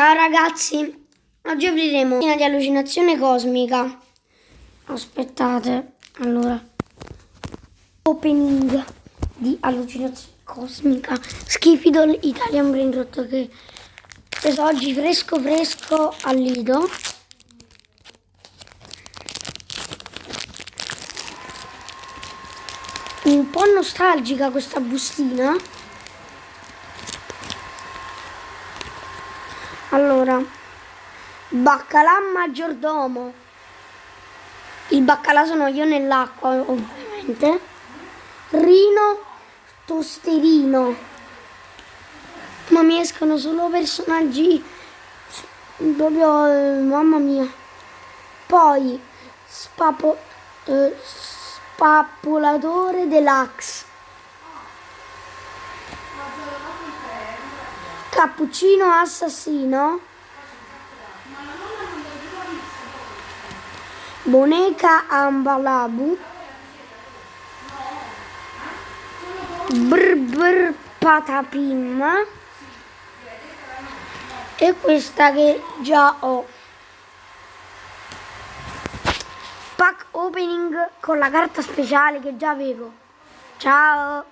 Ciao ragazzi, oggi apriremo una di allucinazione cosmica. Aspettate, allora, opening di allucinazione cosmica, Schifidol Italian Brain Rot, che ho preso oggi fresco al Lido. Un po' nostalgica questa bustina. Allora, baccalà maggiordomo. Il baccalà sono io nell'acqua, ovviamente. Rino tosterino. Ma mi escono solo personaggi proprio, mamma mia. Poi spapolatore deluxe. Cappuccino assassino. Boneca ambalabu. Brr patapim. E questa che già ho. Pack opening con la carta speciale che già avevo. Ciao!